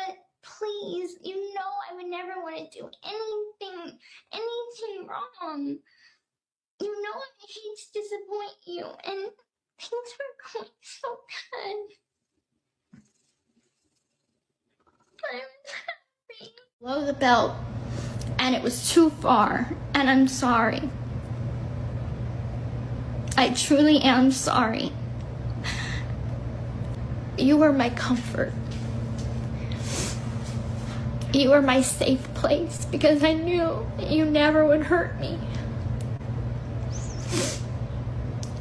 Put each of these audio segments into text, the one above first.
but please, you know I would never want to do anything wrong. You know I hate to disappoint you, and things were going so good. I was happy. Blow the belt, and it was too far, and I'm sorry. I truly am sorry. You were my comfort. You were my safe place because I knew that you never would hurt me.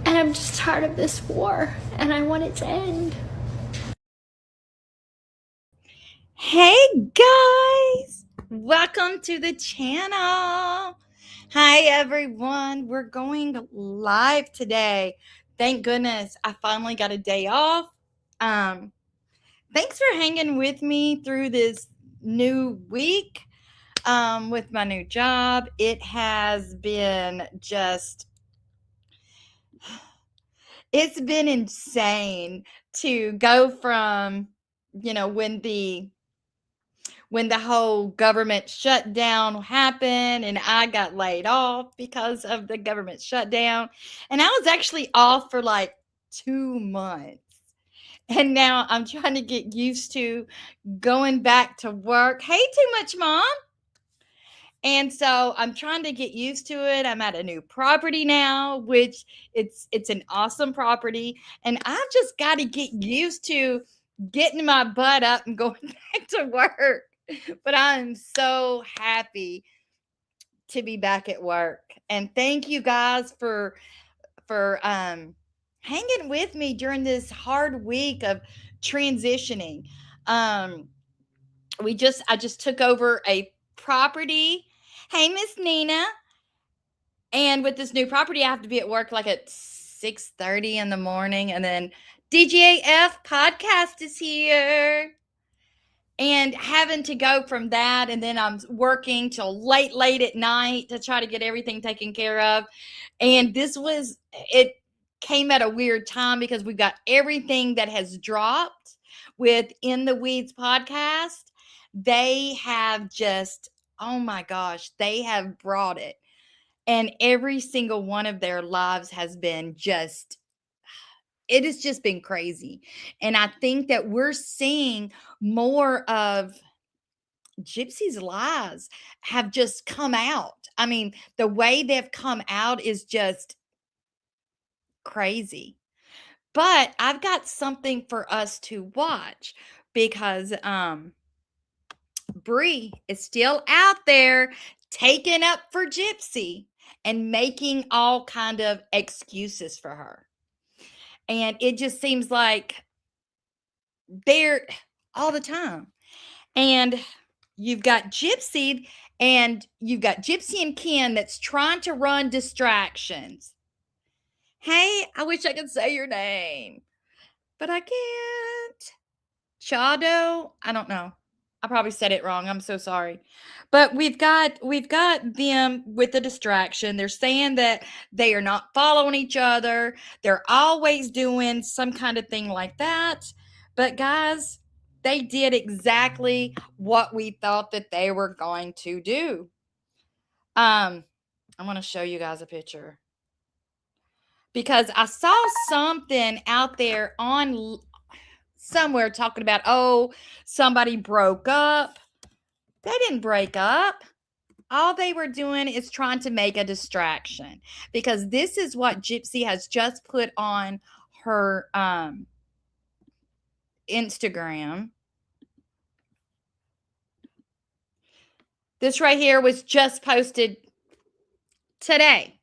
And I'm just tired of this war, and I want it to end. Hey guys, welcome to the channel. Hi everyone, we're going live today. Thank goodness I finally got a day off. Thanks for hanging with me through this new week with my new job. It has been it's been insane to go from, when the whole government shutdown happened and I got laid off because of the government shutdown. And I was actually off for like 2 months. And now I'm trying to get used to going back to work. Hey, Too Much Mom. And so I'm trying to get used to it. I'm at a new property now, which it's an awesome property. And I've just got to get used to getting my butt up and going back to work. But I'm so happy to be back at work. And thank you guys for hanging with me during this hard week of transitioning. I just took over a property. Hey, Miss Nina. And with this new property, I have to be at work like at 6:30 in the morning. And then DJF podcast is here. And having to go from that, and then I'm working till late at night to try to get everything taken care of. And it came at a weird time because we've got everything that has dropped with In the Weeds podcast. They have just, oh my gosh, they have brought it. And every single one of their lives has been it has just been crazy. And I think that we're seeing more of Gypsy's lies have just come out. I mean, the way they've come out is just crazy. But I've got something for us to watch because Bree is still out there taking up for Gypsy and making all kind of excuses for her. And it just seems like they're all the time. And you've got Gypsy and Ken that's trying to run distractions. Hey, I wish I could say your name, but I can't. Chado? I don't know. I probably said it wrong. I'm so sorry. But we've got them with the distraction. They're saying that they are not following each other. They're always doing some kind of thing like that. But guys, they did exactly what we thought that they were going to do. I want to show you guys a picture because I saw something out there on somewhere talking about, oh, somebody broke up. They didn't break up. All they were doing is trying to make a distraction because this is what Gypsy has just put on her Instagram. This right here was just posted today.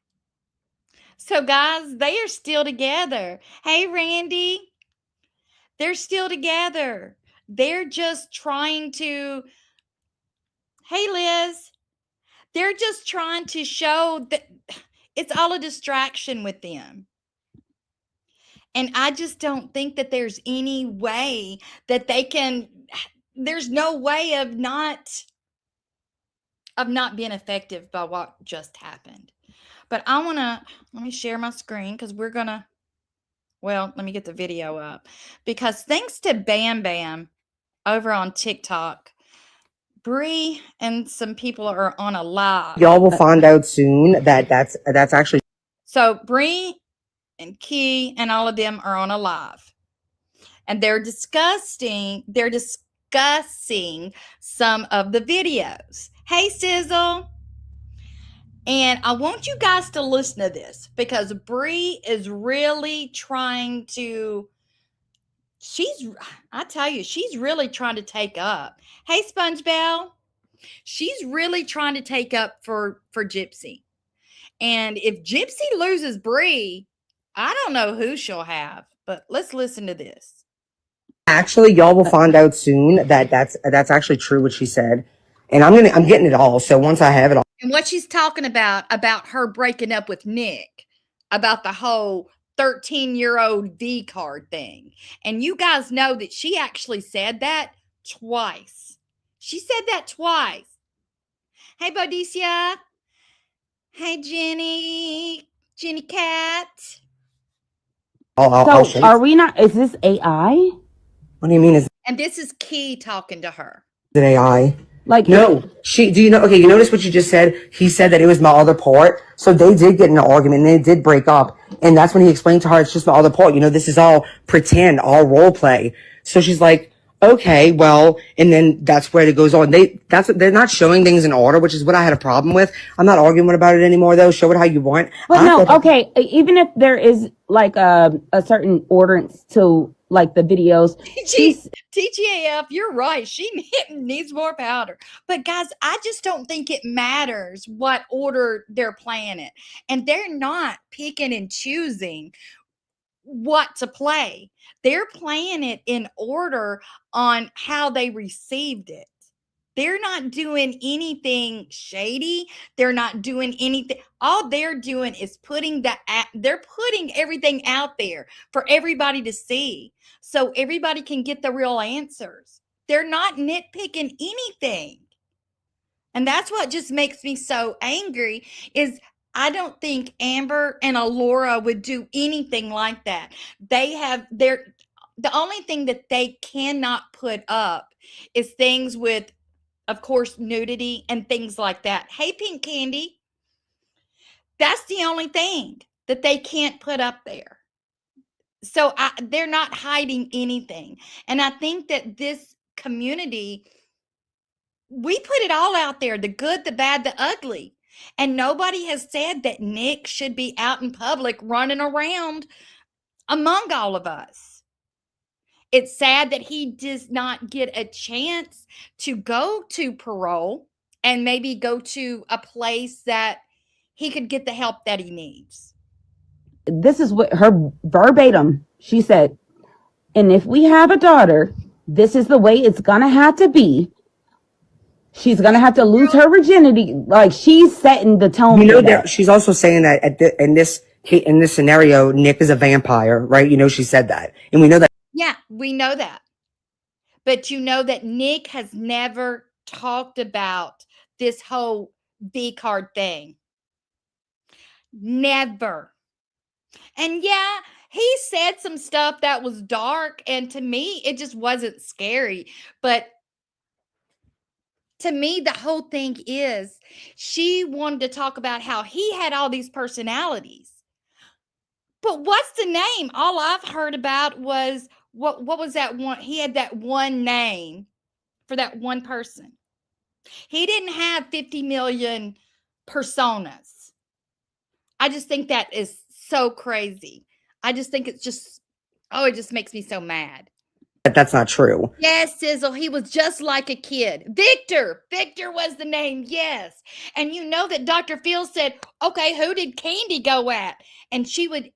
So guys, they are still together. Hey, Randy. They're still together. They're just trying to, hey, Liz. They're just trying to show that it's all a distraction with them. And I just don't think that there's any way that there's no way of not being effective by what just happened. But let me share my screen because let me get the video up. Because thanks to Bam Bam, over on TikTok. Bree and some people are on a live. Y'all will find out soon that that's actually. So Bree and Key and all of them are on a live, and they're discussing some of the videos. Hey, Sizzle. And I want you guys to listen to this because Bree is really trying to. I tell you, she's really trying to take up. Hey, SpongeBob. She's really trying to take up for Gypsy. And if Gypsy loses Bree, I don't know who she'll have. But let's listen to this. Actually, y'all will find out soon that that's actually true what she said. And I'm getting it all. So once I have it all. And what she's talking about her breaking up with Nick, about the whole 13-year-old V card thing. And you guys know that she actually said that twice. She said that twice. Hey, Bodicia. Hey, Jenny Cat. I'll So are we not, is this AI? What do you mean? And this is Key talking to her. Is it AI? Like, no, do you know, okay, you notice what you just said? He said that it was my other part. So they did get in an argument and they did break up. And that's when he explained to her, it's just my other part. You know, this is all pretend, all role play. So she's like, okay, well, and then that's where it goes on. They're not showing things in order, which is what I had a problem with. I'm not arguing about it anymore though. Show it how you want. But no, okay, even if there is like a certain ordinance to like the videos. TGAF, you're right. She needs more powder. But guys, I just don't think it matters what order they're playing it. And they're not picking and choosing what to play. They're playing it in order on how they received it. They're not doing anything shady. They're not doing anything. All they're doing is they're putting everything out there for everybody to see so everybody can get the real answers. They're not nitpicking anything. And that's what just makes me so angry is I don't think Amber and Alora would do anything like that. The only thing that they cannot put up is things with, of course, nudity and things like that. Hey, Pink Candy. That's the only thing that they can't put up there. So they're not hiding anything. And I think that this community, we put it all out there, the good, the bad, the ugly. And nobody has said that Nick should be out in public running around among all of us. It's sad that he does not get a chance to go to parole and maybe go to a place that he could get the help that he needs. This is what her verbatim, she said, and if we have a daughter, this is the way it's going to have to be. She's going to have to lose her virginity. Like, she's setting the tone. You know that she's also saying that in this scenario, Nick is a vampire, right? You know, she said that. And we know that. Yeah, we know that. But you know that Nick has never talked about this whole V card thing. Never. And yeah, he said some stuff that was dark. And to me, it just wasn't scary. But to me, the whole thing is she wanted to talk about how he had all these personalities. But what's the name? All I've heard about was what was that one? He had that one name for that one person. He didn't have 50 million personas. I just think that is so crazy. I just think it's just, it just makes me so mad. That's not true. Yes, Sizzle. He was just like a kid. Victor was the name. Yes. And you know that Dr. Phil said, okay, who did Candy go at? And she would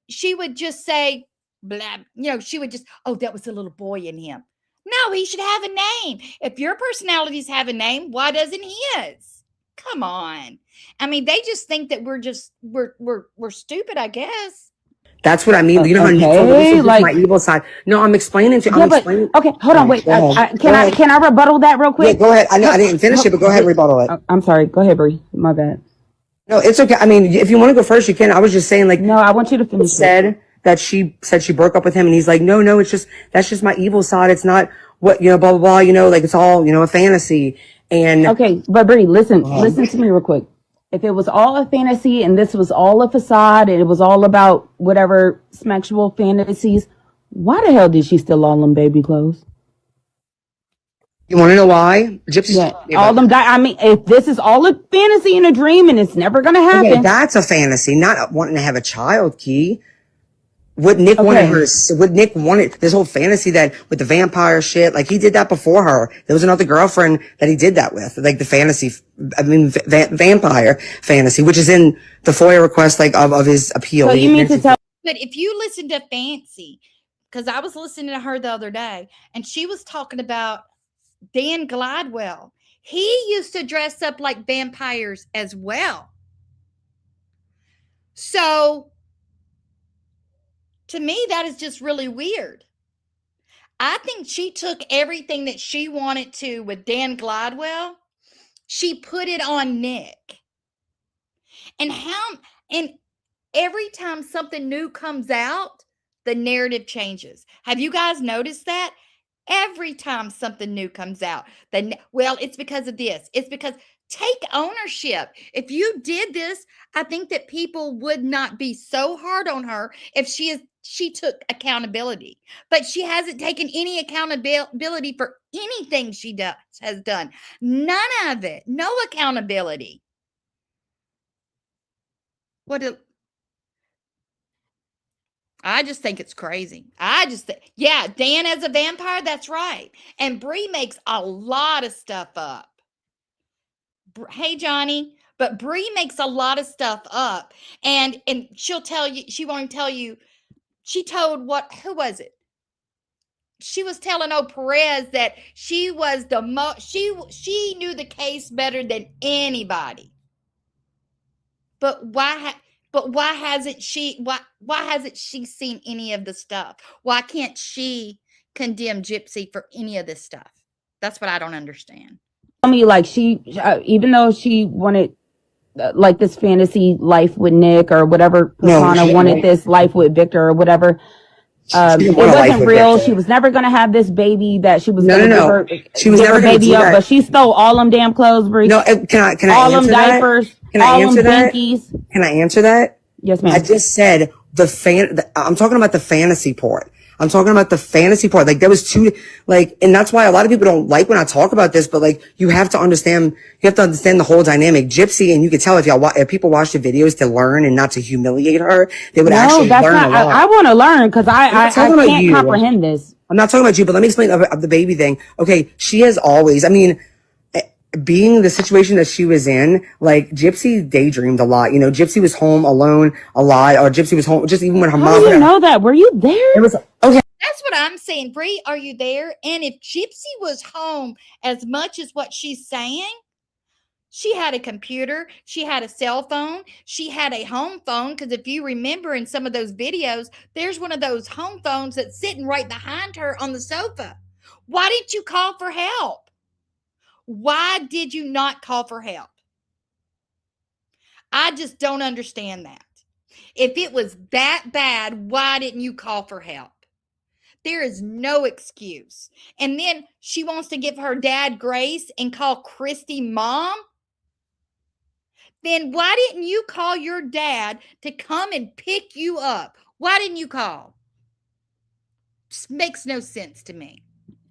just say, blah, she would just, that was a little boy in him. No, he should have a name. If your personalities have a name, why doesn't his? Come on. I mean, they just think that we're stupid, I guess. That's what I mean. You know how this is my evil side. No, I'm explaining to you. Okay, hold on, wait. Can I rebuttal that real quick? Yeah, go ahead. I didn't finish it, but go ahead and rebuttal it. I'm sorry. Go ahead, Bree. My bad. No, it's okay. I mean, if you want to go first, you can. I was just saying, like, no, I want you to finish. That she broke up with him, and he's like, no, that's just my evil side. It's not what, blah, blah, blah, like it's all, a fantasy. And okay, but Bree, listen to me real quick. If it was all a fantasy and this was all a facade and it was all about whatever sexual fantasies, why the hell did she steal all them baby clothes? you want to know why? Gypsy. Yeah, all them I mean, if this is all a fantasy and a dream and it's never gonna happen. Okay, that's a fantasy, not wanting to have a child, Key. What Nick wanted this whole fantasy that with the vampire shit, like he did that before her. There was another girlfriend that he did that with, like the fantasy, vampire fantasy, which is in the FOIA request, like of his appeal. So you mean to tell? But if you listen to Fancy, because I was listening to her the other day, and she was talking about Dan Gladwell. He used to dress up like vampires as well. So to me, that is just really weird. I think she took everything that she wanted to with Dan Gladwell. She put it on Nick. And every time something new comes out, the narrative changes. Have you guys noticed that? Every time something new comes out, it's because of this. It's because take ownership. If you did this, I think that people would not be so hard on her if she took accountability. But she hasn't taken any accountability for anything she has done. None of it. No accountability. I just think it's crazy. Dan as a vampire, that's right. And Bree makes a lot of stuff up. Hey, Johnny. But Bree makes a lot of stuff up. And she'll tell you, she won't tell you, she told who was it? She was telling Perez that she was she knew the case better than anybody. But why hasn't she seen any of the stuff? Why can't she condemn Gypsy for any of this stuff? That's what I don't understand. Tell me, like she, even though she wanted like this fantasy life with Nick or whatever persona wanted this life with Victor or whatever. It wasn't real. She was never going to have this baby that she was going to she was never baby up, but she stole all them damn clothes, Bree. No, can I all answer them diapers, can I all answer them that? binkies. Can I answer that? Yes, ma'am. I just said I'm talking about the fantasy part. I'm talking about the fantasy part. Like there was and that's why a lot of people don't like when I talk about this, but like you have to understand the whole dynamic. Gypsy, and you could tell if people watch the videos to learn and not to humiliate her, they would actually learn a lot. I want to learn because I can't comprehend this. I'm not talking about you, but let me explain of the baby thing. Okay. She has always, being the situation that she was in, like Gypsy daydreamed a lot. Gypsy was home alone a lot, or Gypsy was home just even when her mom. How do you know that? Were you there? It was okay. That's what I'm saying. Bree, are you there? And if Gypsy was home as much as what she's saying, she had a computer, she had a cell phone, she had a home phone. Because if you remember in some of those videos, there's one of those home phones that's sitting right behind her on the sofa. Why didn't you call for help? Why did you not call for help? I just don't understand that. If it was that bad, why didn't you call for help? There is no excuse. And then she wants to give her dad grace and call Christy mom. Then why didn't you call your dad to come and pick you up? Why didn't you call? Just makes no sense to me.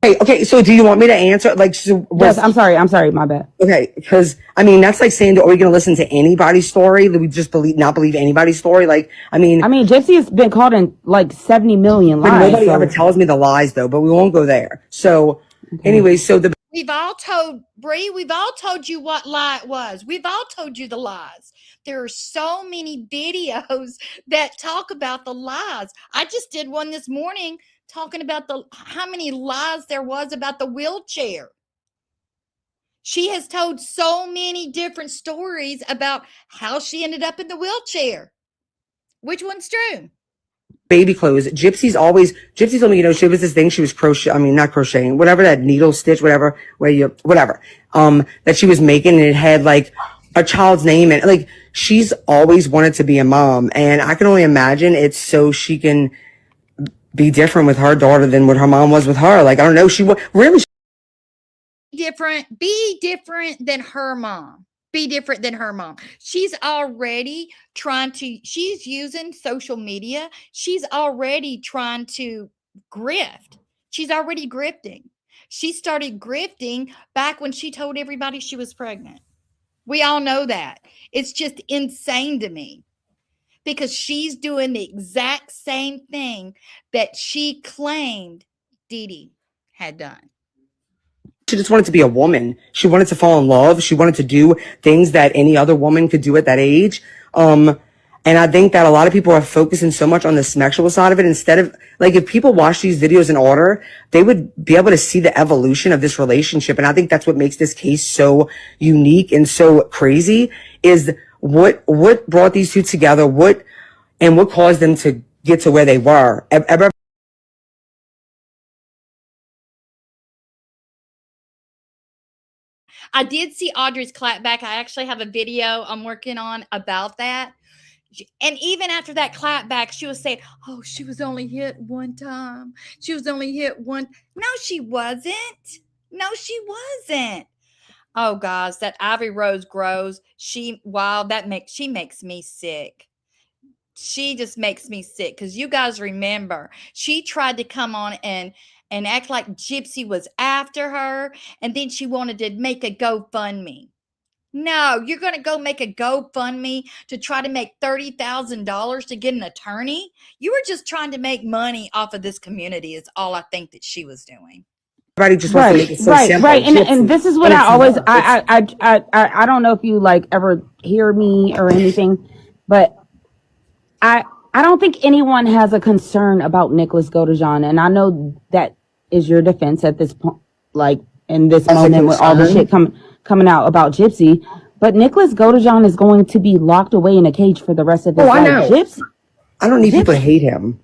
Okay, so do you want me to answer? Yes, I'm sorry, my bad. Okay, because that's like saying, are we going to listen to anybody's story? That we just not believe anybody's story? Gypsy has been caught in like 70 million lies. But nobody ever tells me the lies, though. But we won't go there. So, anyway, we've all told you what lie it was. We've all told you the lies. There are so many videos that talk about the lies. I just did one this morning talking about how many lies there was about the wheelchair. She has told so many different stories about how she ended up in the wheelchair. Which one's true? Baby clothes. Gypsy told me, she was this thing, she was not crocheting, whatever, that needle stitch, whatever, that she was making, and it had like a child's name, and like she's always wanted to be a mom, and I can only imagine it's so she can be different with her daughter than what her mom was with her. Like, I don't know. She was really be different than her mom. Be different than her mom. She's already she's using social media. She's already trying to grift. She's already grifting. She started grifting back when she told everybody she was pregnant. We all know that. It's just insane to me because she's doing the exact same thing that she claimed Dee Dee had done. she just wanted to be a woman. She wanted to fall in love. She wanted to do things that any other woman could do at that age. And I think that a lot of people are focusing so much on the sexual side of it instead of, like, if people watch these videos in order, they would be able to see the evolution of this relationship. And I think that's what makes this case so unique and so crazy is what brought these two together, what caused them to get to where they were. I did see Audrey's clapback. I actually have a video I'm working on about that. And even after that clapback, she was saying, oh, she was only hit one time. She was only hit one. No, she wasn't. No, she wasn't. Oh, guys, that Ivy Rose grows. She makes me sick. She just makes me sick because you guys remember she tried to come on and act like Gypsy was after her, and then she wanted to make a GoFundMe. No, you're going to go make a GoFundMe to try to make $30,000 to get an attorney? You were just trying to make money off of this community is all I think that she was doing. Everybody just wants to make it so simple. Right. And this is what I always, I don't know if you like ever hear me or anything, but I don't think anyone has a concern about Nicholas Godejohn. And I know that is your defense at this point, like in this moment with all the shit coming out about Gypsy. But Nicholas Godejohn is going to be locked away in a cage for the rest of his life. I know. Gypsy, I don't need people to hate him.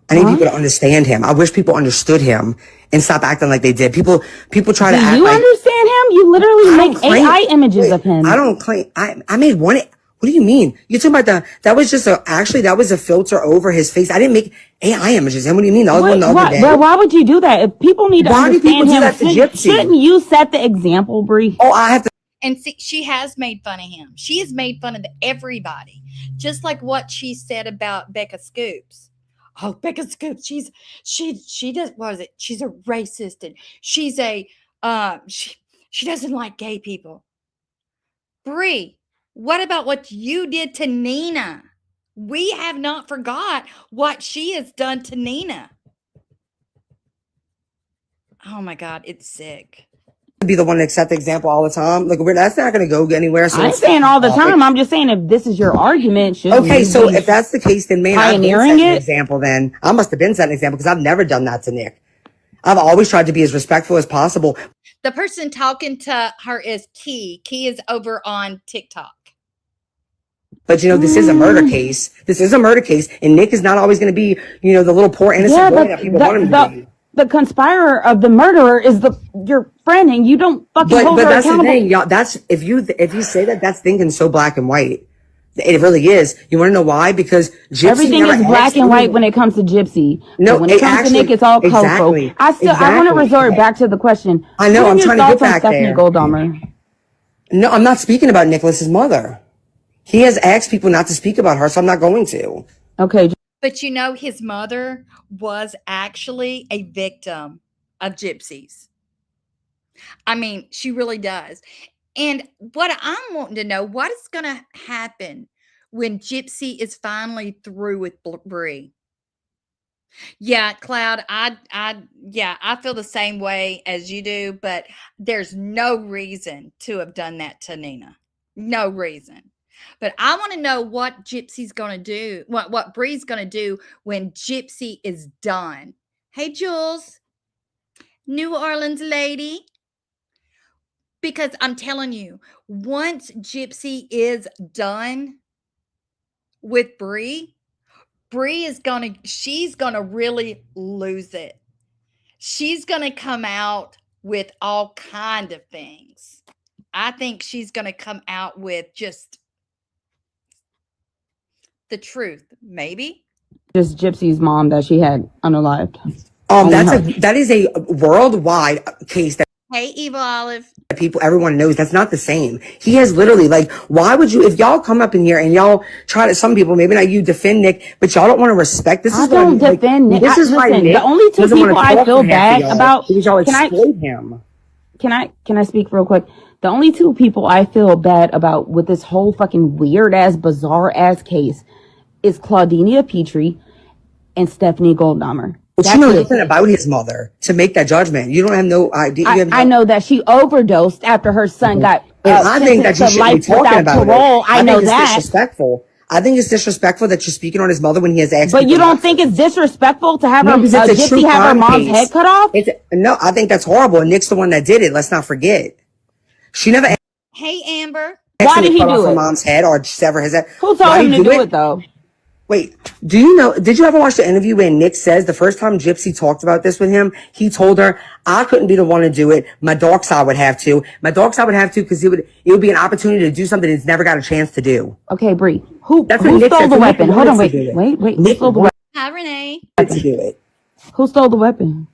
I need people to understand him. I wish people understood him and stop acting like they did. People try to act like... Do you understand him? You literally make AI images of him. I don't claim... I made one... What do you mean? You're talking about that was just that was a filter over his face. I didn't make AI images. And what do you mean? Well, why would you do that? If people need to understand him, shouldn't you set the example, Bree? Oh, I have to... And see, she has made fun of him. She has made fun of everybody. Just like what she said about Becca Scoops. Oh, Becca Scoops, she does, what is it? She's a racist and she's a, she doesn't like gay people. Bree, what about what you did to Nina? We have not forgot what she has done to Nina. Oh my God, it's sick. Be the one to accept the example all the time. Like, that's not going to go anywhere. So I'm saying all the time. I'm just saying if this is your argument, okay. So if that's the case, then man, I've been setting an example. Then I must have been setting an example because I've never done that to Nick. I've always tried to be as respectful as possible. The person talking to her is Key. Key is over on TikTok. But this is a murder case. This is a murder case, and Nick is not always going to be, the little poor innocent boy that people want him to be. The conspirer of the murderer is your friend, and you don't fucking hold her accountable. But that's the thing, y'all. That's if you say that, that's thinking so black and white. It really is. You want to know why? Because Gypsy everything is black and white when it comes to Gypsy. No, when it comes to Nick, it's all colorful. Exactly. I want to resort back to the question. I know. I'm trying to get back Stephanie there. Goldhammer? No, I'm not speaking about Nicholas's mother. He has asked people not to speak about her, so I'm not going to. Okay. But his mother was actually a victim of gypsies. I mean, she really does. And what I'm wanting to know, what is going to happen when Gypsy is finally through with Bree? Yeah, Cloud, I feel the same way as you do, but there's no reason to have done that to Nina. No reason. But I want to know what Gypsy's going to do, what Bree's going to do when Gypsy is done. Hey, Jules, New Orleans lady. Because I'm telling you, once Gypsy is done with Bree is she's going to really lose it. She's going to come out with all kind of things. I think she's going to come out with just the truth, maybe. Just Gypsy's mom that she had unalived. That is a worldwide case that Hey, Evil Olive. everyone knows. That's not the same. He has literally, like, why would you, if y'all come up in here and y'all try to, some people, maybe not you, defend Nick, but y'all don't want to respect, this I is don't why, defend Nick. This is why Listen, Nick the only two doesn't want to people I talk feel to half of bad y'all about. because y'all exploit him. Can I speak real quick? The only two people I feel bad about with this whole fucking weird ass, bizarre ass case is Claudinia Petrie and Stephanie Goldhammer. But you know nothing about his mother to make that judgment. You don't have no idea. I know that she overdosed after her son got And I think that sentenced you to shouldn't be life talking without about parole. it. I know think it's that. disrespectful. I think it's disrespectful that you're speaking on his mother when he has asked. But you don't think it's disrespectful to have No, her because it's a true Gypsy have her crime mom's case. head cut off? No, I think that's horrible. And Nick's the one that did it. Let's not forget. She never asked Hey, Amber. Why him did to he cut off do her it? mom's head or sever his head. Who told him to do it though? Wait, do you know, did you ever watch the interview where Nick says the first time Gypsy talked about this with him, he told her, I couldn't be the one to do it. My dark side would have to. My dark side would have to because it would be an opportunity to do something it's never got a chance to do. Okay, Bree. Who That's what Nick stole said. the So Nick weapon? Hold on, wanted to do it. wait. Who Nick stole the wanted weapon? Hi, Renee. to do it. Who stole the weapon?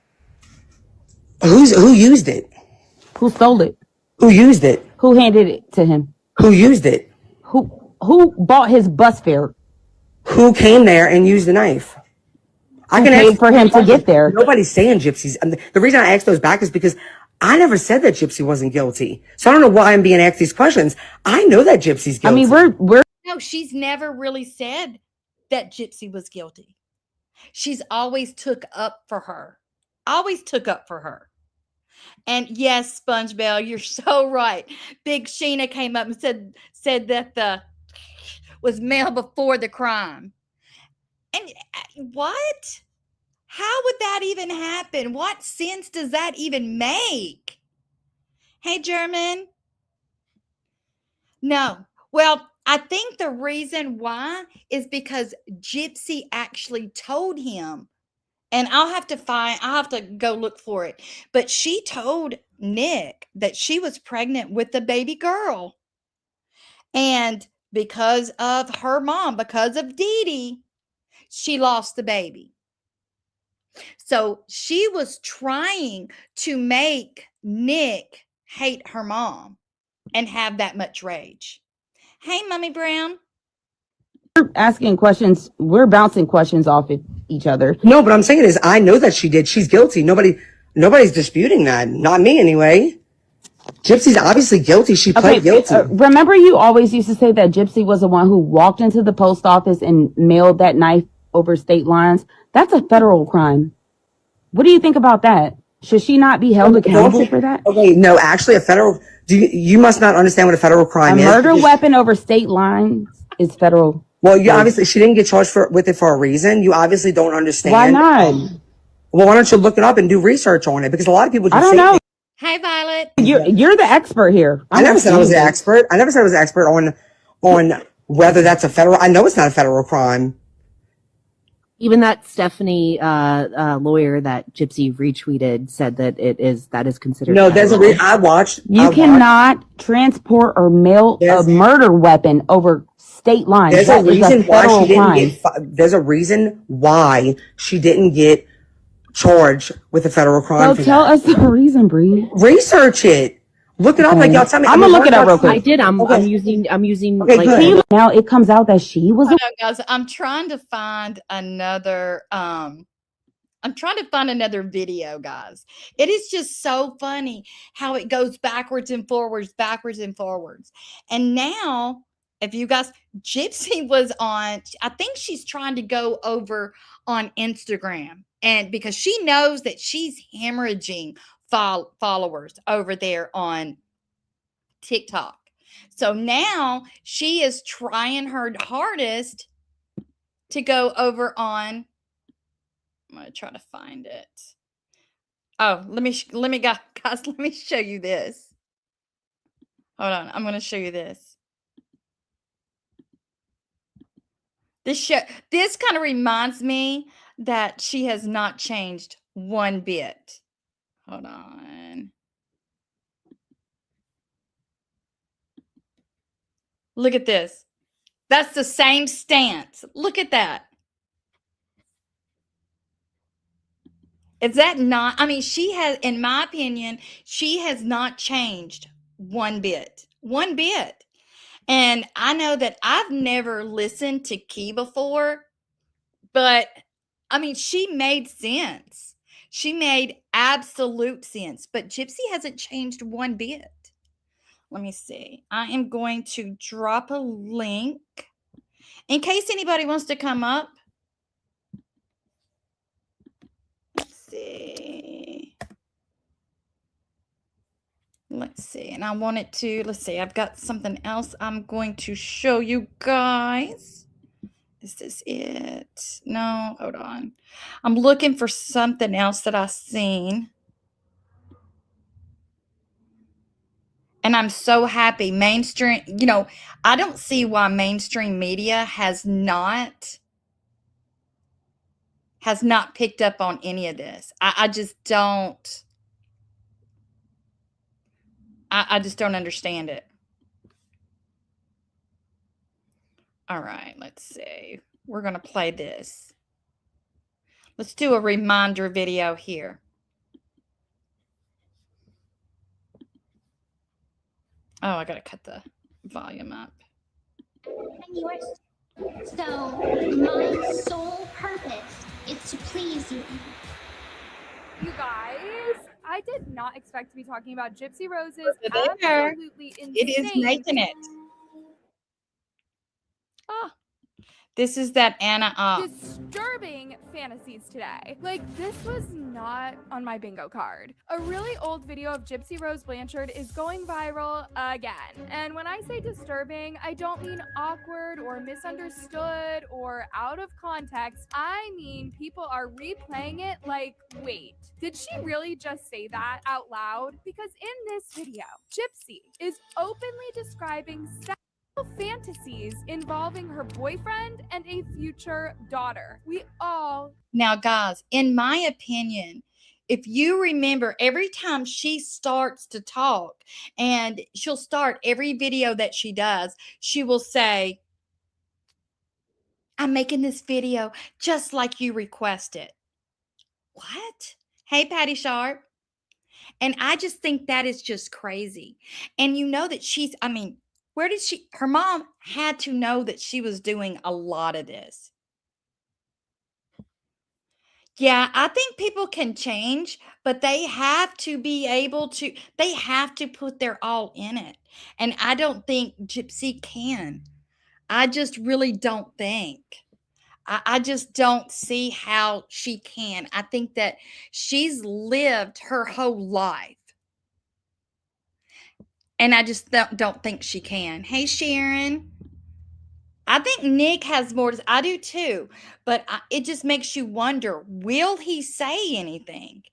Who used it? Who stole it? Who used it? Who handed it to him? Who used it? Who bought his bus fare? Who came there and used the knife? I Who can paid ask for him to get there? Nobody's saying Gypsy's. And the reason I asked those back is because I never said that Gypsy wasn't guilty. So I don't know why I'm being asked these questions. I know that Gypsy's guilty. I mean, we're No, she's never really said that Gypsy was guilty. She's always took up for her. Always took up for her. And yes, SpongeBell, you're so right. Big Sheena came up and said that the was male before the crime. And what? How would that even happen? What sense does that even make? Hey, German. No. Well, I think the reason why is because Gypsy actually told him, and I'll have to go look for it. But she told Nick that she was pregnant with a baby girl. And because of her mom, because of Dee Dee, she lost the baby. So she was trying to make Nick hate her mom and have that much rage. Hey, Mommy Brown. asking questions. We're bouncing questions off each other. No, but I'm saying is I know that she did. She's guilty. Nobody's disputing that. Not me anyway. Gypsy's obviously guilty. She pled guilty. Remember you always used to say that Gypsy was the one who walked into the post office and mailed that knife over state lines? That's a federal crime. What do you think about that? Should she not be held accountable for that? Okay, no, actually you must not understand what a federal crime is. A murder weapon over state lines is federal. Well, obviously she didn't get charged with it for a reason. You obviously don't understand. Why not? Well, why don't you look it up and do research on it? Because a lot of people just I don't know. Hi, Violet. You're the expert here. I never said I was the expert. I never said I was the expert on whether that's a federal. I know it's not a federal crime. Even that Stephanie lawyer that Gypsy retweeted said that that is considered. No, there's I watched. You cannot transport or mail a murder weapon over state lines. There's a reason why she didn't get. There's a reason why she didn't get charged with a federal crime. So tell us the reason, Bree. Research it. Look it up. Like y'all tell me. I'm gonna look it up real quick. I did. I'm using. Okay, good. Now it comes out that she was. Hold on, guys. I'm trying to find another. I'm trying to find another video, guys. It is just so funny how it goes backwards and forwards, backwards and forwards. And now, if you guys, Gypsy was on. I think she's trying to go over on Instagram, and because she knows that she's hemorrhaging followers over there on TikTok. So now she is trying her hardest to go over on. I'm going to try to find it. Oh, let me guys, let me show you this. Hold on. I'm going to show you this. This kind of reminds me that she has not changed one bit. Hold on. Look at this. That's the same stance. Look at that. Is that not? I mean, she has, in my opinion, she has not changed one bit. One bit. And I know that I've never listened to Key before, but I mean, she made sense. She made absolute sense, but Gypsy hasn't changed one bit. Let me see. I am going to drop a link in case anybody wants to come up. Let's see. Let's see. And I wanted to, let's see, I've got something else I'm going to show you guys. Is this it? No, hold on. I'm looking for something else that I've seen. And I'm so happy. Mainstream, I don't see why mainstream media has not picked up on any of this. I just don't. I just don't understand it. All right, let's see. We're going to play this. Let's do a reminder video here. Oh, I got to cut the volume up. So, my sole purpose is to please you. You guys, I did not expect to be talking about Gypsy Rose's There. absolutely insane. It is making it. Oh, this is that Anna disturbing fantasies today. Like, this was not on my bingo card. A really old video of Gypsy Rose Blanchard is going viral again. And when I say disturbing, I don't mean awkward or misunderstood or out of context. I mean people are replaying it like, wait, did she really just say that out loud? Because in this video, Gypsy is openly describing fantasies involving her boyfriend and a future daughter. Now, guys, in my opinion, if you remember, every time she starts to talk, and she'll start every video that she does, she will say, I'm making this video just like you requested. What? Hey, Patty Sharp. And I just think that is just crazy. And you know that where did her mom had to know that she was doing a lot of this. Yeah, I think people can change, but they have to be able to, they have to put their all in it. And I don't think Gypsy can. I just really don't think. I just don't see how she can. I think that she's lived her whole life. And I just don't think she can. Hey, Sharon. I think Nick has more to, I do too, but it just makes you wonder, will he say anything?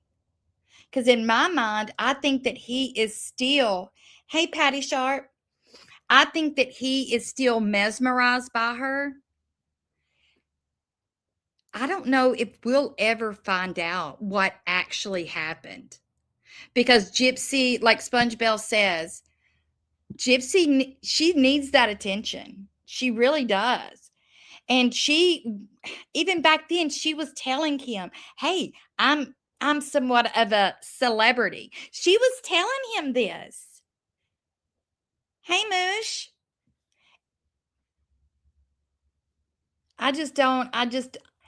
Because in my mind, I think that he is still, hey, Patty Sharp, I think that he is still mesmerized by her. I don't know if we'll ever find out what actually happened. Because Gypsy, like Sponge Bell says, Gypsy, she needs that attention. She really does. And she, even back then, she was telling him, hey, I'm somewhat of a celebrity. She was telling him this. Hey, Moosh.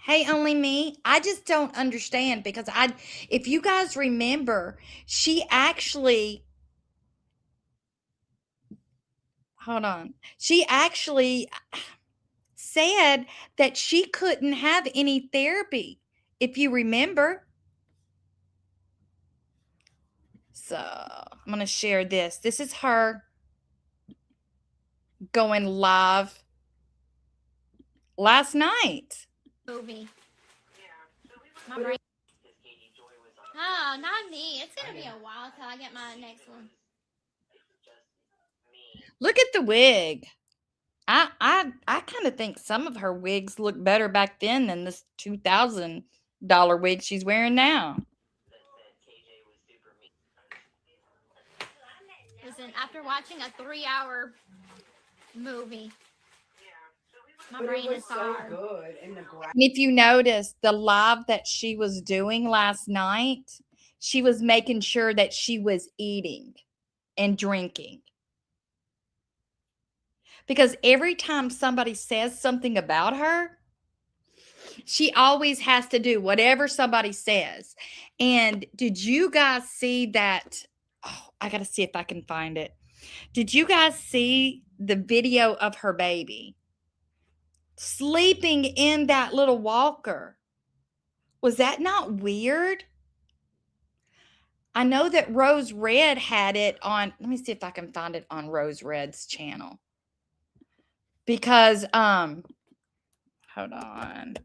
Hey, only me. I just don't understand because if you guys remember, she actually, hold on. She actually said that she couldn't have any therapy, if you remember. So I'm going to share this. This is her going live last night. Movie. Oh, not me. It's gonna be a while till I get my next one. Look at the wig. I kind of think some of her wigs look better back then than this $2,000 wig she's wearing now. Listen, after watching a 3-hour movie, My brain is hard. good. And the And if you notice the live that she was doing last night, she was making sure that she was eating and drinking. Because every time somebody says something about her, she always has to do whatever somebody says. And did you guys see that? Oh, I got to see if I can find it. Did you guys see the video of her baby sleeping in that little walker? Was that not weird? I know that Rose Red had it on. Let me see if I can find it on Rose Red's channel. Because hold on.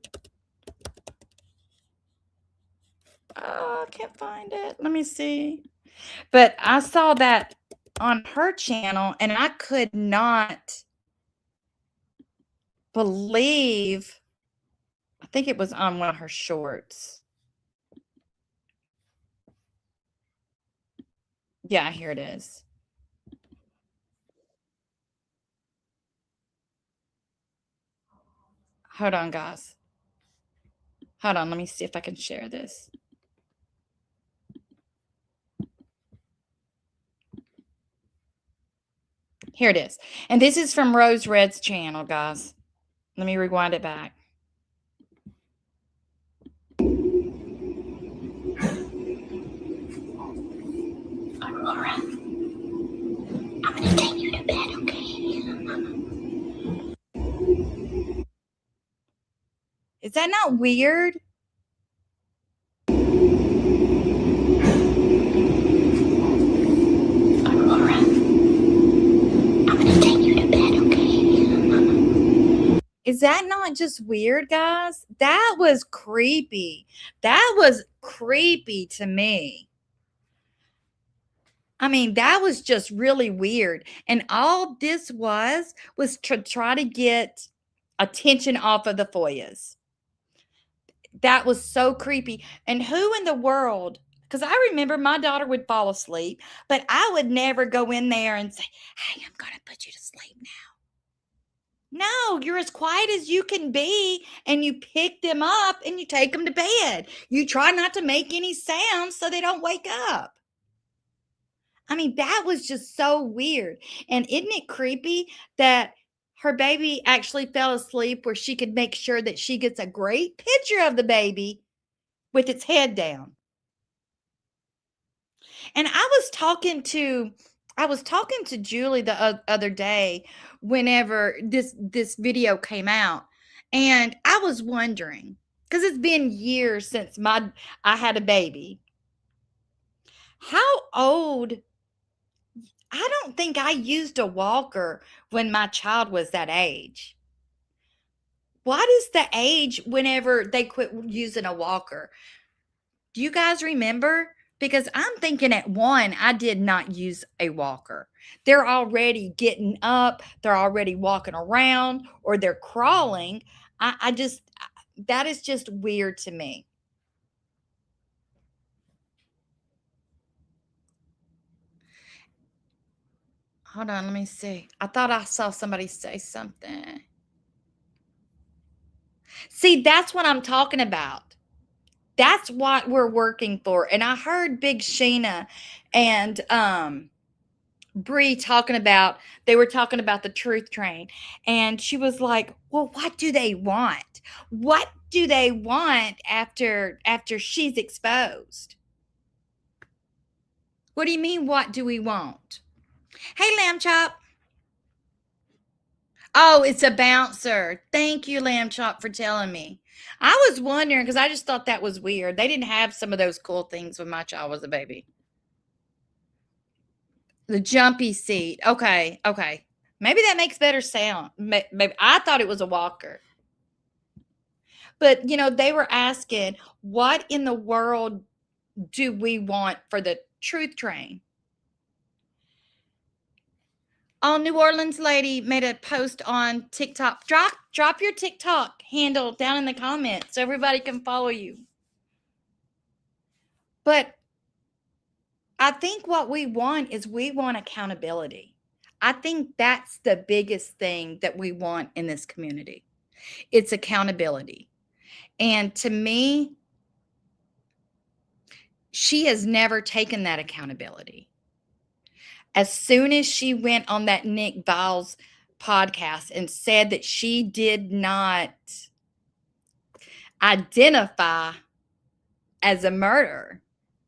Oh, I can't find it. Let me see. But I saw that on her channel and I could not believe. I think it was on one of her shorts. Yeah, here it is. Hold on, guys. Hold on. Let me see if I can share this. Here it is. And this is from Rose Red's channel, guys. Let me rewind it back. Aurora, I'm gonna take you to bed, okay? Is that not weird? Aurora, I'm gonna take you to bed, okay? Is that not just weird, guys? That was creepy. That was creepy to me. I mean, that was just really weird. And all this was to try to get attention off of the FOIAs. That was so creepy. And who in the world? Because I remember my daughter would fall asleep, but I would never go in there and say, hey, I'm going to put you to sleep now. No, you're as quiet as you can be, and you pick them up and you take them to bed. You try not to make any sounds so they don't wake up. I mean, that was just so weird. And isn't it creepy that her baby actually fell asleep where she could make sure that she gets a great picture of the baby with its head down? And I was talking to Julie the other day whenever this video came out, and I was wondering, because it's been years since I had a baby. How old? I don't think I used a walker when my child was that age. What is the age whenever they quit using a walker? Do you guys remember? Because I'm thinking at 1, I did not use a walker. They're already getting up, they're already walking around, or they're crawling. That is just weird to me. Hold on, let me see. I thought I saw somebody say something. See, that's what I'm talking about. That's what we're working for. And I heard Big Sheena and Bree they were talking about the truth train. And she was like, well, what do they want? What do they want after she's exposed? What do you mean, what do we want? Hey, Lamb Chop. Oh, it's a bouncer. Thank you, Lamb Chop, for telling me. I was wondering because I just thought that was weird. They didn't have some of those cool things when my child was a baby. The jumpy seat. Okay. Maybe that makes better sound. Maybe I thought it was a walker. But, they were asking, what in the world do we want for the truth train? All New Orleans lady made a post on TikTok. Drop your TikTok handle down in the comments so everybody can follow you. But I think what we want accountability. I think that's the biggest thing that we want in this community. It's accountability. And to me, she has never taken that accountability. As soon as she went on that Nick Viles podcast and said that she did not identify as a murderer.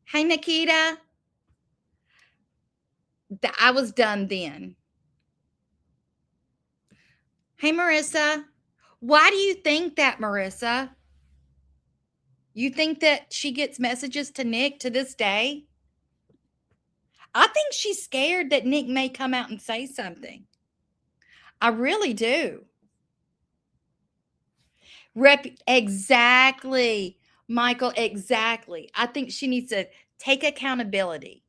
Hey, Nikita. I was done then. Hey, Marissa. Why do you think that, Marissa? You think that she gets messages to Nick to this day? I think she's scared that Nick may come out and say something. I really do. Exactly, Michael, exactly. I think she needs to take accountability.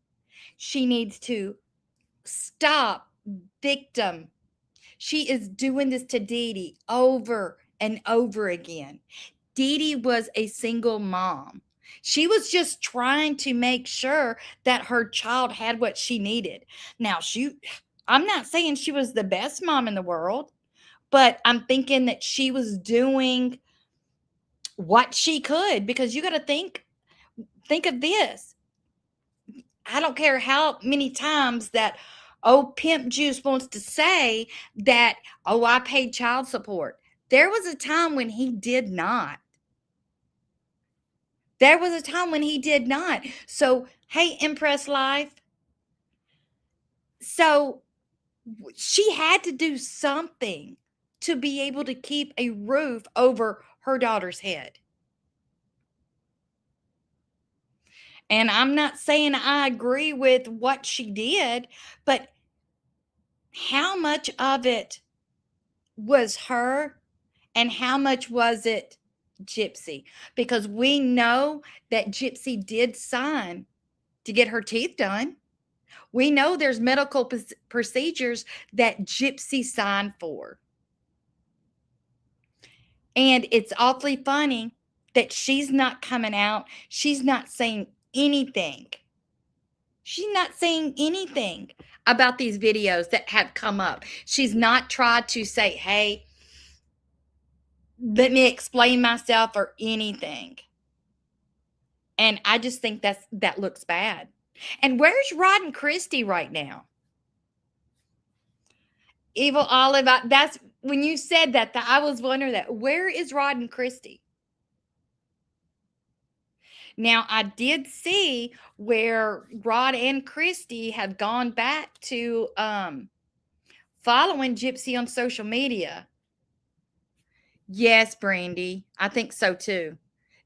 She needs to stop victim. She is doing this to Dee Dee over and over again. Dee Dee was a single mom. She was just trying to make sure that her child had what she needed. Now, I'm not saying she was the best mom in the world, but I'm thinking that she was doing what she could, because you got to think of this. I don't care how many times that Pimp Juice wants to say that, I paid child support. There was a time when he did not. There was a time when he did not. So, hey, Impress Life. So she had to do something to be able to keep a roof over her daughter's head. And I'm not saying I agree with what she did, but how much of it was her and how much was it Gypsy? Because we know that Gypsy did sign to get her teeth done. We know there's medical procedures that Gypsy signed for. And it's awfully funny that she's not coming out. She's not saying anything. She's not saying anything about these videos that have come up. She's not tried to say, hey, let me explain myself or anything. And I just think that looks bad. And where's Rod and Christy right now? Evil Olive, that's when you said that I was wondering that. Where is Rod and Christy? Now, I did see where Rod and Christy have gone back to following Gypsy on social media. Yes, Brandy, I think so too.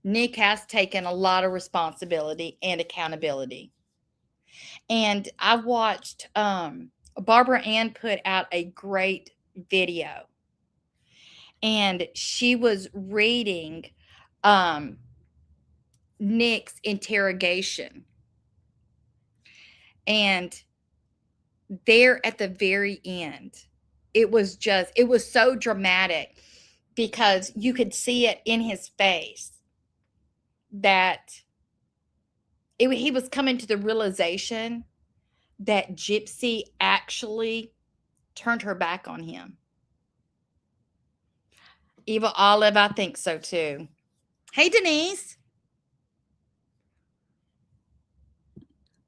Nick has taken a lot of responsibility and accountability. And I watched Barbara Ann put out a great video. And she was reading Nick's interrogation. And there at the very end, it was so dramatic because you could see it in his face that he was coming to the realization that Gypsy actually turned her back on him. Evil Olive, I think so too. Hey, Denise.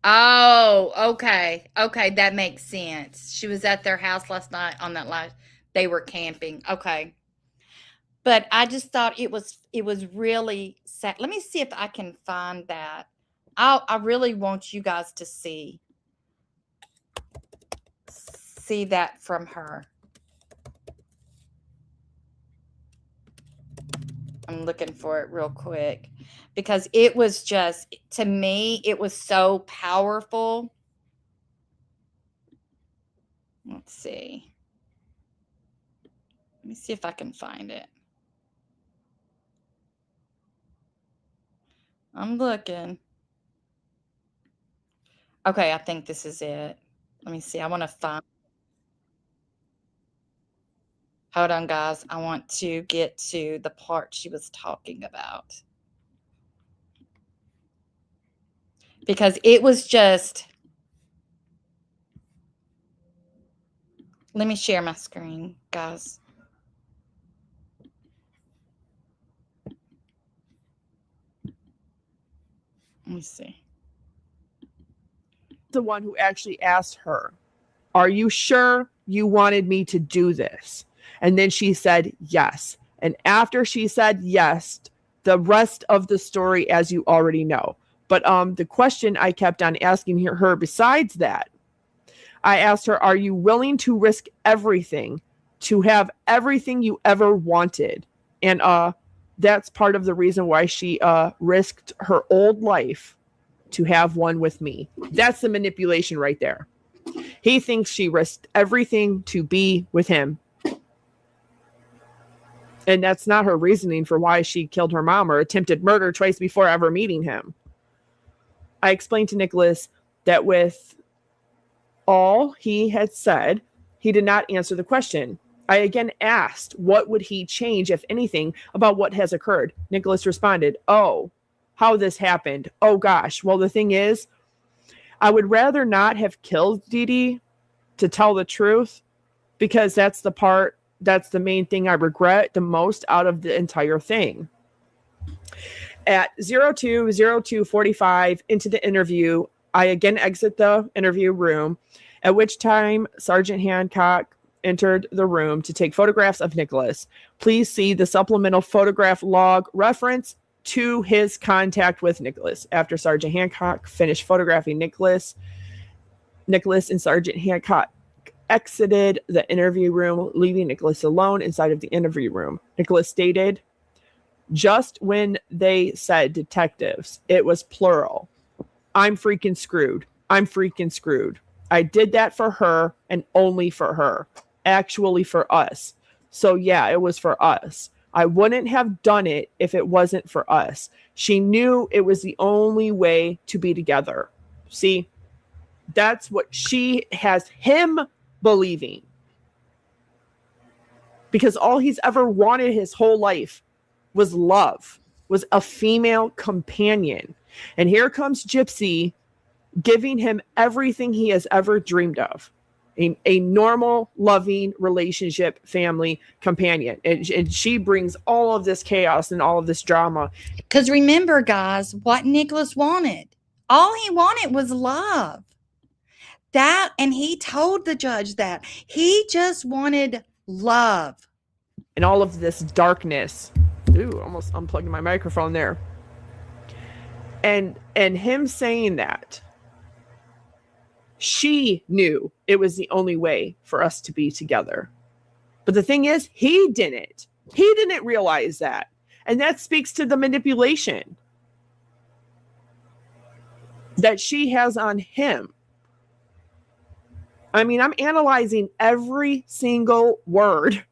Oh, okay. Okay, that makes sense. She was at their house last night on that last. They were camping. Okay. But I just thought it was really sad. Let me see if I can find that. I really want you guys to see that from her. I'm looking for it real quick because it was just, to me, it was so powerful. Let's see. Let me see if I can find it. I'm looking. Okay, I think this is it. Let me see. I want to find. Hold on, guys. I want to get to the part she was talking about. Because it was just. Let me share my screen, guys. Let me see. The one who actually asked her, "Are you sure you wanted me to do this?" And then she said yes. And after she said yes, the rest of the story, as you already know. But the question I kept on asking her besides that, I asked her, "Are you willing to risk everything to have everything you ever wanted?" And that's part of the reason why she risked her old life to have one with me. That's the manipulation right there. He thinks she risked everything to be with him. And that's not her reasoning for why she killed her mom or attempted murder twice before ever meeting him. I explained to Nicholas that with all he had said, he did not answer the question. I again asked, what would he change, if anything, about what has occurred? Nicholas responded, "Oh, how this happened. Oh gosh. Well, the thing is, I would rather not have killed Dee Dee, to tell the truth, because that's the main thing I regret the most out of the entire thing." At 02:02:45 into the interview, I again exit the interview room, at which time Sergeant Hancock entered the room to take photographs of Nicholas. Please see the supplemental photograph log reference to his contact with Nicholas. After Sergeant Hancock finished photographing Nicholas and Sergeant Hancock exited the interview room, leaving Nicholas alone inside of the interview room. Nicholas stated, "Just when they said detectives, it was plural. I'm freaking screwed. I'm freaking screwed. I did that for her and only for her. Actually for us. So yeah, it was for us. I wouldn't have done it if it wasn't for us. She knew it was the only way to be together." See, that's what she has him believing. Because all he's ever wanted his whole life was love, was a female companion. And here comes Gypsy giving him everything he has ever dreamed of. A normal, loving relationship, family companion. And she brings all of this chaos and all of this drama. Because remember, guys, what Nicholas wanted. All he wanted was love. That, and he told the judge that. He just wanted love. And all of this darkness. Ooh, almost unplugged my microphone there. And him saying that, she knew it was the only way for us to be together. But the thing is, he didn't. He didn't realize that. And that speaks to the manipulation that she has on him. I mean, I'm analyzing every single word.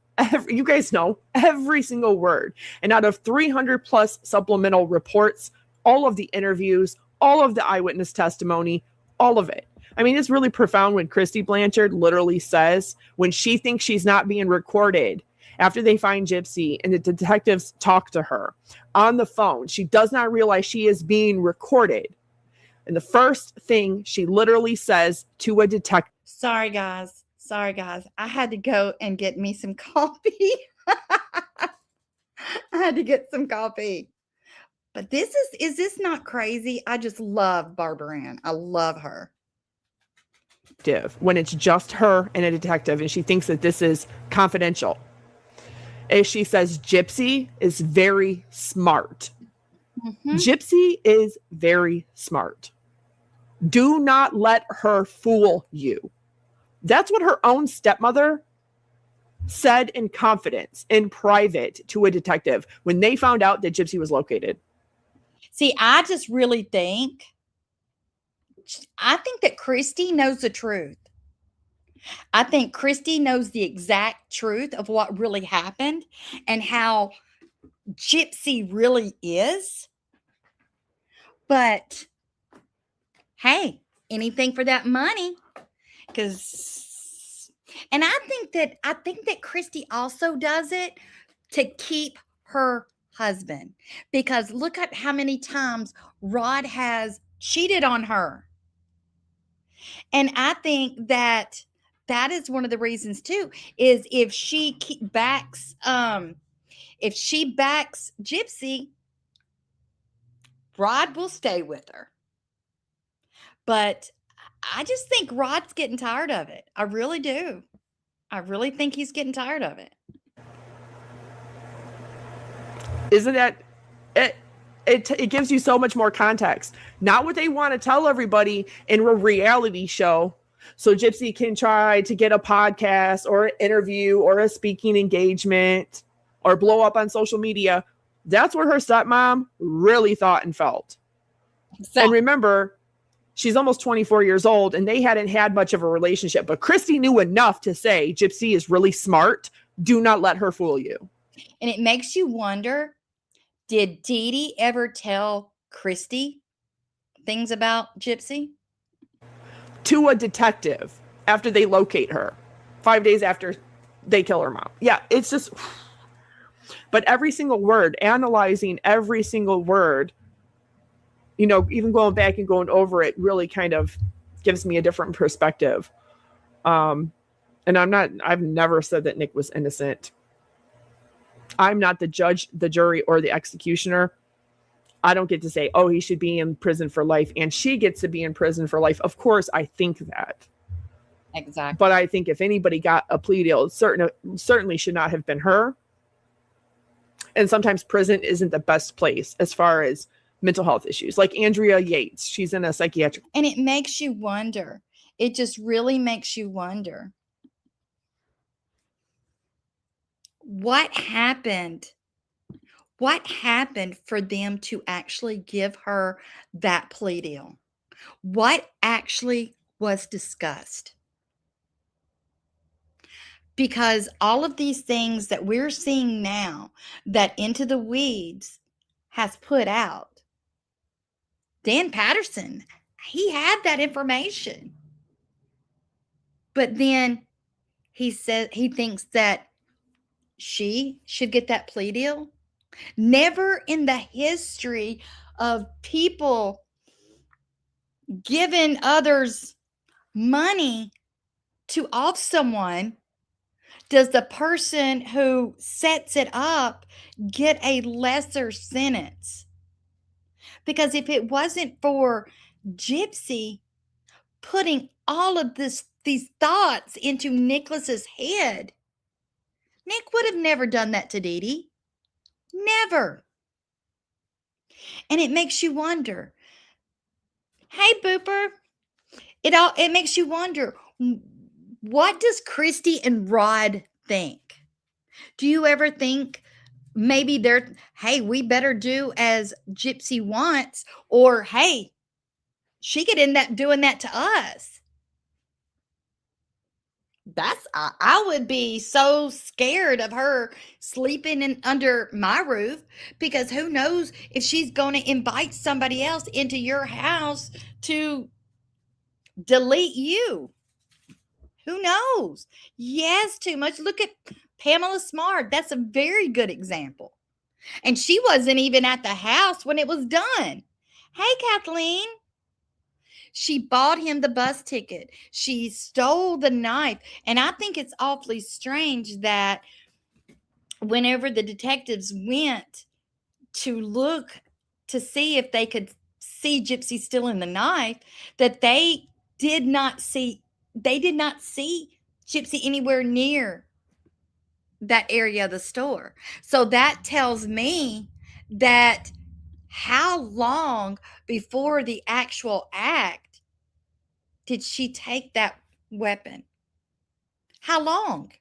You guys know, every single word. And out of 300 plus supplemental reports, all of the interviews, all of the eyewitness testimony, all of it. I mean, it's really profound when Christy Blanchard literally says, when she thinks she's not being recorded, after they find Gypsy and the detectives talk to her on the phone, she does not realize she is being recorded. And the first thing she literally says to a detective. Sorry, guys. I had to go and get me some coffee. I had to get some coffee. But is this not crazy? I just love Barbara Ann. I love her. When it's just her and a detective, and she thinks that this is confidential. As she says, Gypsy is very smart. Mm-hmm. Gypsy is very smart. Do not let her fool you. That's what her own stepmother said in confidence, in private, to a detective when they found out that Gypsy was located. See, I just really think that Christy knows the truth. I think Christy knows the exact truth of what really happened and how Gypsy really is. But hey, anything for that money. And I think that Christy also does it to keep her husband, because look at how many times Rod has cheated on her. And I think that is one of the reasons too, is if she backs Gypsy, Rod will stay with her. But I just think Rod's getting tired of it. I really do. I really think he's getting tired of it. Isn't that it? It gives you so much more context. Not what they want to tell everybody in a reality show. So Gypsy can try to get a podcast or an interview or a speaking engagement or blow up on social media. That's what her stepmom really thought and felt. Exactly. And remember, she's almost 24 years old and they hadn't had much of a relationship. But Christy knew enough to say, Gypsy is really smart. Do not let her fool you. And it makes you wonder, did Dee Dee ever tell Christy things about Gypsy? To a detective after they locate her, 5 days after they kill her mom. Yeah, it's just... But every single word, analyzing every single word, you know, even going back and going over it really kind of gives me a different perspective. And I've never said that Nick was innocent. I'm not the judge, the jury, or the executioner. I don't get to say, oh, he should be in prison for life and she gets to be in prison for life. Of course, I think that. Exactly. But I think if anybody got a plea deal, it certainly should not have been her. And sometimes prison isn't the best place as far as mental health issues. Like Andrea Yates, she's in a psychiatric. And it makes you wonder. It just really makes you wonder. What happened? What happened for them to actually give her that plea deal? What actually was discussed? Because all of these things that we're seeing now that Into the Weeds has put out, Dan Patterson, he had that information. But then he said he thinks that she should get that plea deal. Never in the history of people giving others money to off someone does the person who sets it up get a lesser sentence. Because if it wasn't for Gypsy putting all of these thoughts into Nicholas's head, Nick would have never done that to Dee Dee. Never. And it makes you wonder. Hey, Booper. It makes you wonder, what does Christy and Rod think? Do you ever think maybe hey, we better do as Gypsy wants, or hey, she could end up doing that to us? I would be so scared of her sleeping under my roof, because who knows if she's going to invite somebody else into your house to delete you. Who knows? Yes, too much. Look at Pamela Smart. That's a very good example. And she wasn't even at the house when it was done. Hey, Kathleen. She bought him the bus ticket. She stole the knife. And I think it's awfully strange that whenever the detectives went to look to see if they could see Gypsy stealing the knife, that they did not see Gypsy anywhere near that area of the store. So that tells me that how long before the actual act did she take that weapon? How long?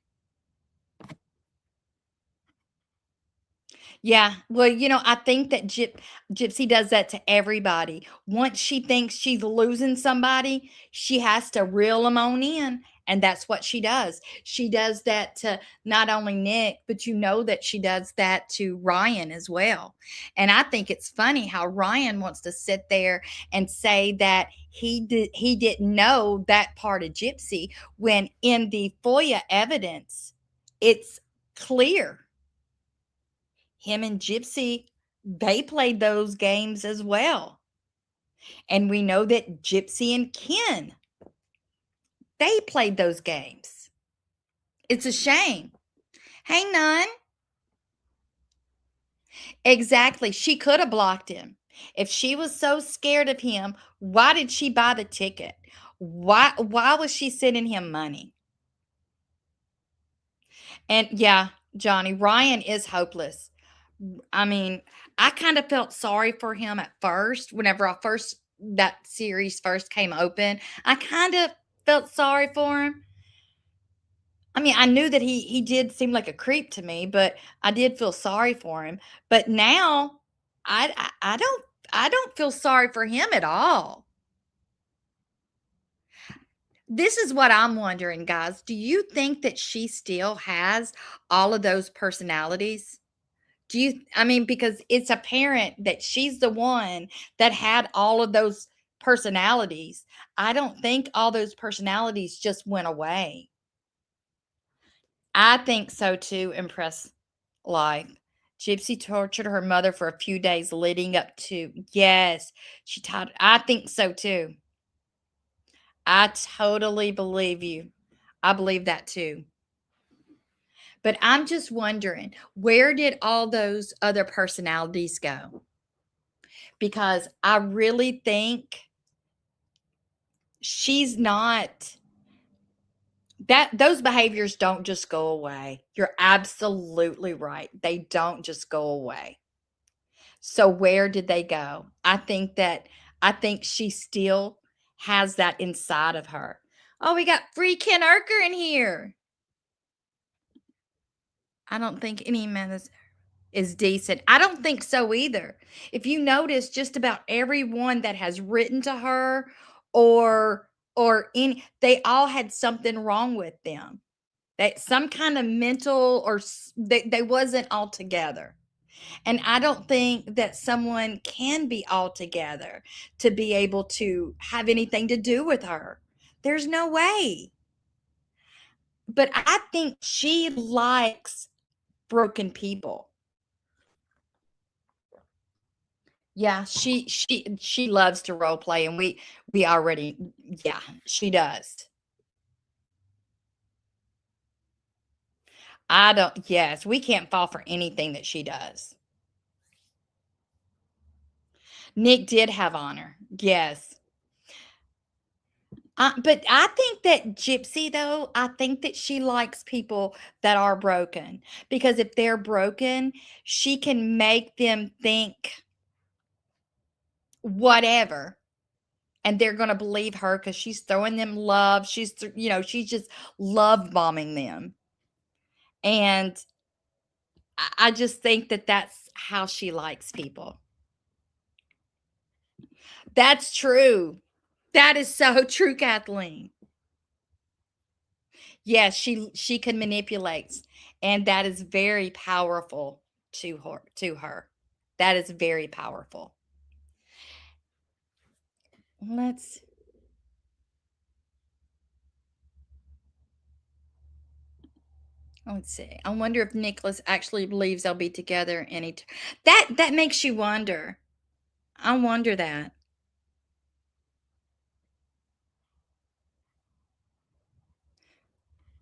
Yeah, well, I think that Gypsy does that to everybody. Once she thinks she's losing somebody, she has to reel them on in, and that's what she does. She does that to not only Nick, but that she does that to Ryan as well. And I think it's funny how Ryan wants to sit there and say that he didn't know that part of Gypsy, when in the FOIA evidence, it's clear. Him and Gypsy, they played those games as well. And we know that Gypsy and Ken, they played those games. It's a shame. Hey, Nun. Exactly. She could have blocked him. If she was so scared of him, why did she buy the ticket? Why was she sending him money? And yeah, Johnny, Ryan is hopeless. I mean, I kind of felt sorry for him at first whenever that series first came open. I kind of felt sorry for him. I mean, I knew that he did seem like a creep to me, but I did feel sorry for him. But now I don't feel sorry for him at all. This is what I'm wondering, guys. Do you think that she still has all of those personalities? I mean, because it's apparent that she's the one that had all of those personalities. I don't think all those personalities just went away. I think so too, Impress Life. Gypsy tortured her mother for a few days leading up to, yes, she taught. I think so too. I totally believe you. I believe that too. But I'm just wondering, where did all those other personalities go? Because I really think she's not that those behaviors don't just go away. You're absolutely right. They don't just go away. So where did they go? I think she still has that inside of her. Oh, we got free Ken Urker in here. I don't think any man is decent. I don't think so either. If you notice, just about everyone that has written to her or they all had something wrong with them. That some kind of mental or they wasn't all together. And I don't think that someone can be all together to be able to have anything to do with her. There's no way. But I think she likes broken people. Yeah, she loves to role play, and we already, yeah, she does. I don't, yes, we can't fall for anything that she does. Nick did have honor. Yes. But I think that Gypsy, though, I think that she likes people that are broken, because if they're broken, she can make them think whatever, and they're going to believe her because she's throwing them love. She's just love bombing them. And I just think that that's how she likes people. That's true. That is so true, Kathleen. Yes, she can manipulate, and that is very powerful to her. That is very powerful. Let's see. I wonder if Nicholas actually believes they'll be together that makes you wonder. I wonder that.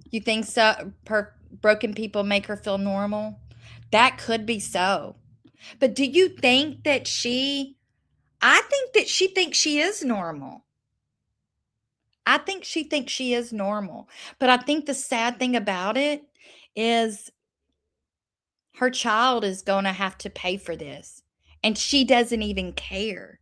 You think so? Broken people make her feel normal? That could be so. But do you think that I think that she thinks she is normal. I think she thinks she is normal. But I think the sad thing about it is her child is going to have to pay for this. And she doesn't even care.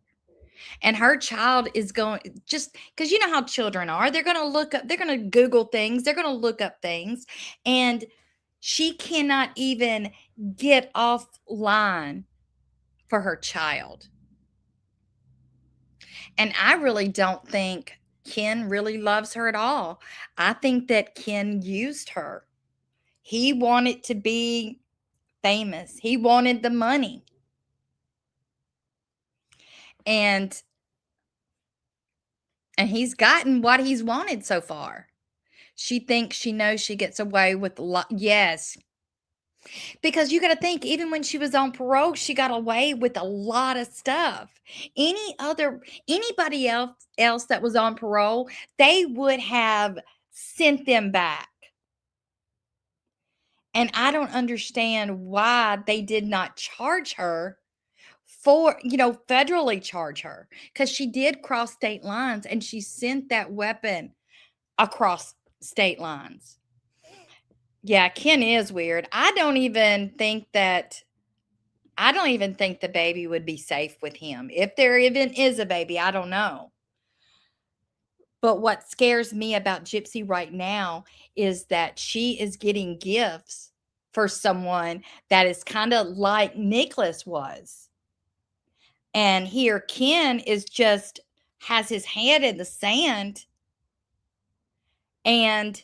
And her child is going, just because you know how children are, they're going to look up, they're going to Google things, they're going to look up things. And she cannot even get offline for her child. And I really don't think Ken really loves her at all. I think that Ken used her. He wanted to be famous. He wanted the money. And he's gotten what he's wanted so far. She thinks she knows she gets away with a lot. Yes. Because you got to think, even when she was on parole, she got away with a lot of stuff. Anybody else that was on parole, they would have sent them back. And I don't understand why they did not charge her federally charge her because she did cross state lines and she sent that weapon across state lines. Yeah, Ken is weird. I don't even think the baby would be safe with him. If there even is a baby, I don't know. But what scares me about Gypsy right now is that she is getting gifts for someone that is kind of like Nicholas was. And here Ken is just has his head in the sand and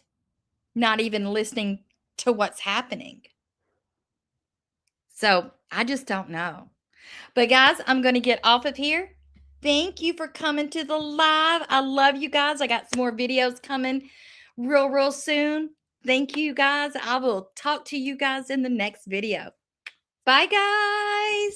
not even listening to what's happening. So I just don't know. But guys, I'm going to get off of here. Thank you for coming to the live. I love you guys. I got some more videos coming real soon. Thank you guys. I will talk to you guys in the next video. Bye guys.